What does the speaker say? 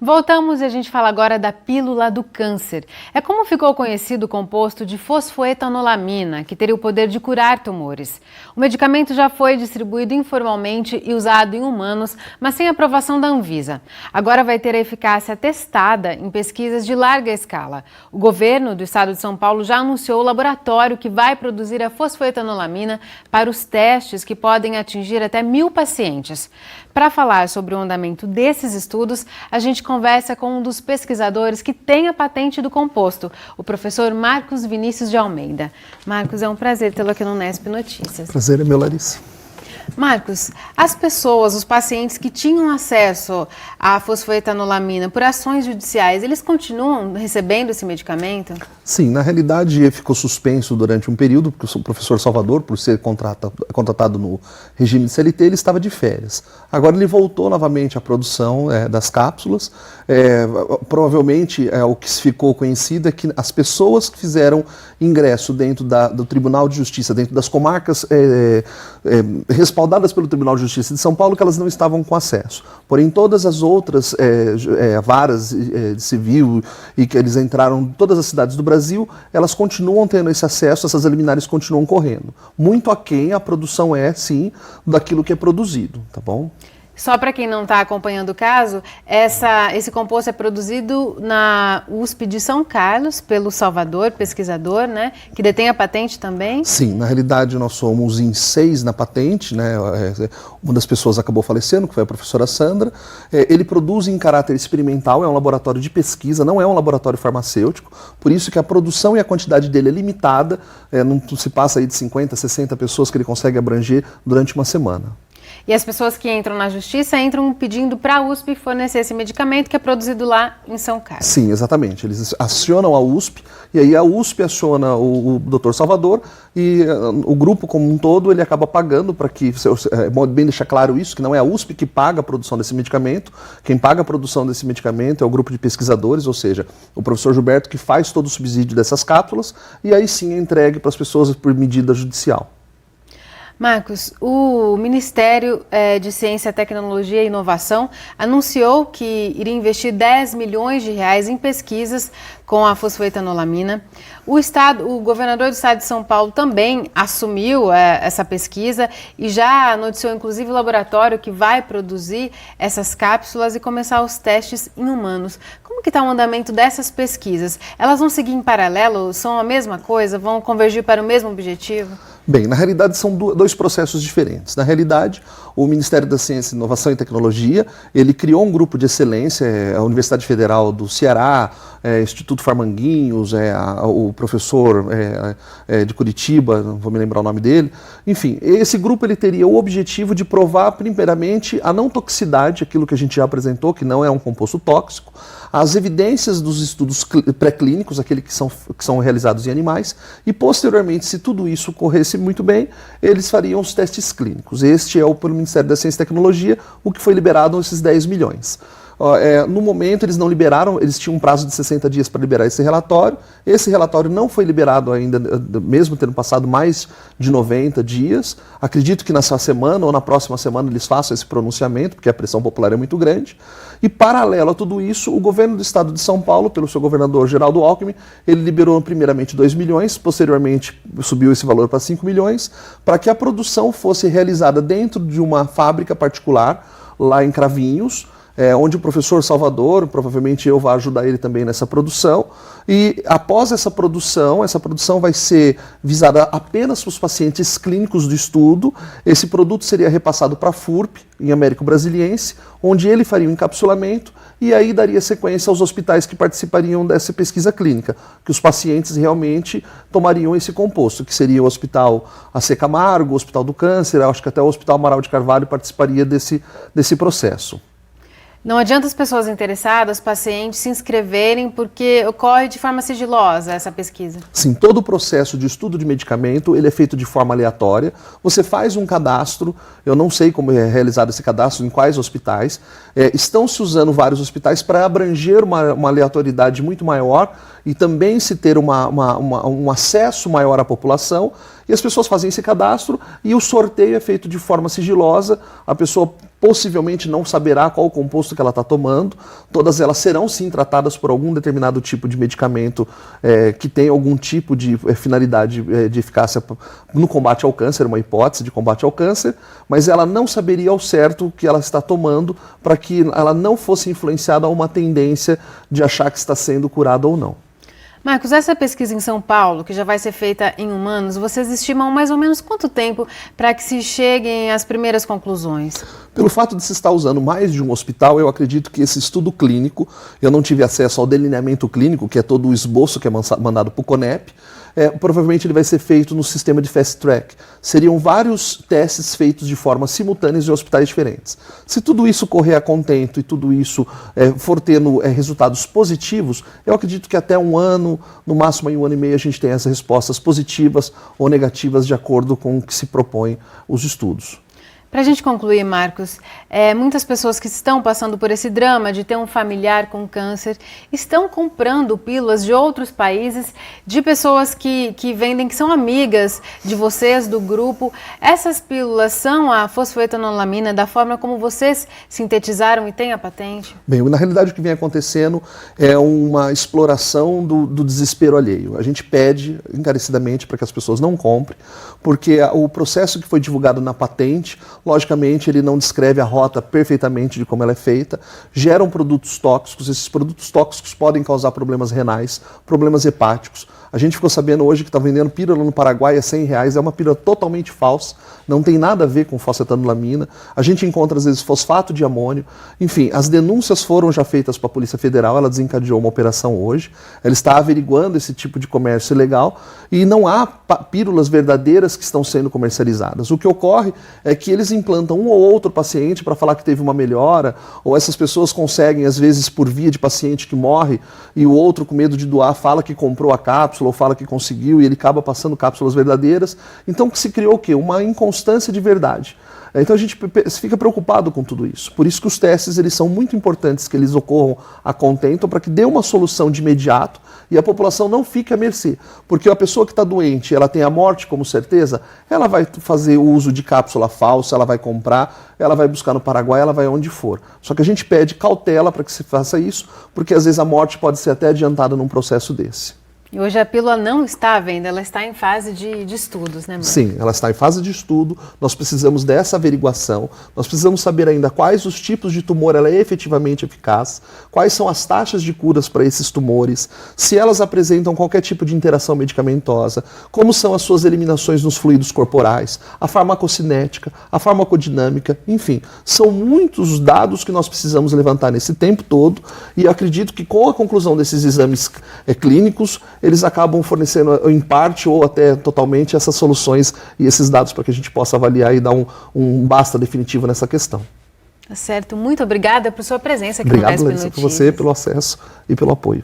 Voltamos e a gente fala agora da pílula do câncer. É como ficou conhecido o composto de fosfoetanolamina, que teria o poder de curar tumores. O medicamento já foi distribuído informalmente e usado em humanos, mas sem aprovação da Anvisa. Agora vai ter a eficácia testada em pesquisas de larga escala. O governo do estado de São Paulo já anunciou o laboratório que vai produzir a fosfoetanolamina para os testes que podem atingir até 1.000 pacientes. Para falar sobre o andamento desses estudos, a gente conversa com um dos pesquisadores que tem a patente do composto, o professor Marcos Vinícius de Almeida. Marcos, é um prazer tê-lo aqui no Unesp Notícias. Prazer é meu, Larissa. Marcos, as pessoas, os pacientes que tinham acesso à fosfoetanolamina por ações judiciais, eles continuam recebendo esse medicamento? Sim, na realidade ficou suspenso durante um período, porque o professor Salvador, por ser contratado no regime de CLT, ele estava de férias. Agora ele voltou novamente à produção das cápsulas. Provavelmente o que ficou conhecido é que as pessoas que fizeram ingresso dentro do Tribunal de Justiça, dentro das comarcas respaldadas pelo Tribunal de Justiça de São Paulo, que elas não estavam com acesso. Porém, todas as outras varas de civil e que eles entraram em todas as cidades do Brasil, elas continuam tendo esse acesso, essas liminares continuam correndo. Muito aquém a produção sim, daquilo que é produzido, tá bom? Só para quem não está acompanhando o caso, esse composto é produzido na USP de São Carlos, pelo Salvador, pesquisador, né, que detém a patente também? Sim, na realidade nós somos em 6 na patente, né, uma das pessoas acabou falecendo, que foi a professora Sandra. Ele produz em caráter experimental, é um laboratório de pesquisa, não é um laboratório farmacêutico, por isso que a produção e a quantidade dele é limitada, não se passa aí de 50, 60 pessoas que ele consegue abranger durante uma semana. E as pessoas que entram na justiça entram pedindo para a USP fornecer esse medicamento que é produzido lá em São Carlos. Sim, exatamente. Eles acionam a USP e aí a USP aciona o Dr. Salvador e o grupo como um todo ele acaba pagando para que, bem deixar claro isso, que não é a USP que paga a produção desse medicamento, quem paga a produção desse medicamento é o grupo de pesquisadores, ou seja, o professor Gilberto que faz todo o subsídio dessas cápsulas e aí sim é entregue para as pessoas por medida judicial. Marcos, o Ministério de Ciência, Tecnologia e Inovação anunciou que iria investir 10 milhões de reais em pesquisas com a fosfoetanolamina. O governador do estado de São Paulo também assumiu essa pesquisa e já noticiou inclusive o laboratório que vai produzir essas cápsulas e começar os testes em humanos. Como que está o andamento dessas pesquisas? Elas vão seguir em paralelo? São a mesma coisa? Vão convergir para o mesmo objetivo? Bem, na realidade são dois processos diferentes. Na realidade, o Ministério da Ciência, Inovação e Tecnologia, ele criou um grupo de excelência, a Universidade Federal do Ceará, Instituto Farmanguinhos, o professor de Curitiba, não vou me lembrar o nome dele. Enfim, esse grupo ele teria o objetivo de provar, primeiramente, a não toxicidade, aquilo que a gente já apresentou, que não é um composto tóxico, as evidências dos estudos pré-clínicos, aqueles que são realizados em animais, e posteriormente, se tudo isso corresse muito bem, eles fariam os testes clínicos. Este é pelo Ministério da Ciência e Tecnologia, o que foi liberado esses 10 milhões. No momento eles não liberaram, eles tinham um prazo de 60 dias para liberar esse relatório. Esse relatório não foi liberado ainda, mesmo tendo passado mais de 90 dias. Acredito que nessa semana ou na próxima semana eles façam esse pronunciamento, porque a pressão popular é muito grande. E paralelo a tudo isso, o governo do estado de São Paulo, pelo seu governador Geraldo Alckmin, ele liberou primeiramente 2 milhões, posteriormente subiu esse valor para 5 milhões, para que a produção fosse realizada dentro de uma fábrica particular, lá em Cravinhos, onde o professor Salvador, provavelmente eu vou ajudar ele também nessa produção, e após essa produção vai ser visada apenas para os pacientes clínicos do estudo. Esse produto seria repassado para a FURP, em Américo Brasiliense, onde ele faria um encapsulamento e aí daria sequência aos hospitais que participariam dessa pesquisa clínica, que os pacientes realmente tomariam esse composto, que seria o Hospital AC Camargo, o Hospital do Câncer, acho que até o Hospital Amaral de Carvalho participaria desse processo. Não adianta as pessoas interessadas, pacientes, se inscreverem porque ocorre de forma sigilosa essa pesquisa? Sim, todo o processo de estudo de medicamento ele é feito de forma aleatória. Você faz um cadastro, eu não sei como é realizado esse cadastro, em quais hospitais. Estão se usando vários hospitais para abranger uma aleatoriedade muito maior e também se ter um acesso maior à população, e as pessoas fazem esse cadastro e o sorteio é feito de forma sigilosa, a pessoa possivelmente não saberá qual o composto que ela está tomando, todas elas serão sim tratadas por algum determinado tipo de medicamento que tem algum tipo de finalidade de eficácia no combate ao câncer, uma hipótese de combate ao câncer, mas ela não saberia ao certo o que ela está tomando para que ela não fosse influenciada a uma tendência de achar que está sendo curada ou não. Marcos, essa pesquisa em São Paulo, que já vai ser feita em humanos, vocês estimam mais ou menos quanto tempo para que se cheguem às primeiras conclusões? Pelo fato de se estar usando mais de um hospital, eu acredito que esse estudo clínico, eu não tive acesso ao delineamento clínico, que é todo o esboço que é mandado para o CONEP, provavelmente ele vai ser feito no sistema de fast track. Seriam vários testes feitos de forma simultânea em hospitais diferentes. Se tudo isso correr a contento e tudo isso for tendo resultados positivos, eu acredito que até um ano, no máximo em um ano e meio, a gente tem as respostas positivas ou negativas de acordo com o que se propõe os estudos. Para a gente concluir, Marcos, muitas pessoas que estão passando por esse drama de ter um familiar com câncer estão comprando pílulas de outros países, de pessoas que vendem, que são amigas de vocês, do grupo. Essas pílulas são a fosfoetanolamina da forma como vocês sintetizaram e têm a patente? Bem, na realidade o que vem acontecendo é uma exploração do desespero alheio. A gente pede encarecidamente para que as pessoas não comprem, porque o processo que foi divulgado na patente, logicamente, ele não descreve a rota perfeitamente de como ela é feita, geram produtos tóxicos, esses produtos tóxicos podem causar problemas renais, problemas hepáticos. A gente ficou sabendo hoje que está vendendo pílula no Paraguai a R$100, é uma pílula totalmente falsa, não tem nada a ver com fosfetanolamina. A gente encontra, às vezes, fosfato de amônio. Enfim, as denúncias foram já feitas para a Polícia Federal, ela desencadeou uma operação hoje, ela está averiguando esse tipo de comércio ilegal e não há pílulas verdadeiras que estão sendo comercializadas. O que ocorre é que eles implantam um ou outro paciente para falar que teve uma melhora, ou essas pessoas conseguem, às vezes, por via de paciente que morre, e o outro, com medo de doar, fala que comprou a cápsula, ou fala que conseguiu, e ele acaba passando cápsulas verdadeiras. Então se criou o quê? Uma inconstância de verdade. Então a gente fica preocupado com tudo isso. Por isso que os testes eles são muito importantes, que eles ocorram a contento, para que dê uma solução de imediato e a população não fique à mercê. Porque a pessoa que está doente, ela tem a morte como certeza, ela vai fazer o uso de cápsula falsa, ela vai comprar, ela vai buscar no Paraguai, ela vai onde for. Só que a gente pede cautela para que se faça isso, porque às vezes a morte pode ser até adiantada num processo desse. E hoje a pílula não está à venda, ela está em fase de estudos, né, Marcos? Sim, ela está em fase de estudo, nós precisamos dessa averiguação, nós precisamos saber ainda quais os tipos de tumor ela é efetivamente eficaz, quais são as taxas de curas para esses tumores, se elas apresentam qualquer tipo de interação medicamentosa, como são as suas eliminações nos fluidos corporais, a farmacocinética, a farmacodinâmica, enfim, são muitos os dados que nós precisamos levantar nesse tempo todo e eu acredito que com a conclusão desses exames clínicos, eles acabam fornecendo em parte ou até totalmente essas soluções e esses dados para que a gente possa avaliar e dar um basta definitivo nessa questão. Tá certo. Muito obrigada por sua presença aqui no 10 Minutinhos. Obrigado, Larissa, por você, pelo acesso e pelo apoio.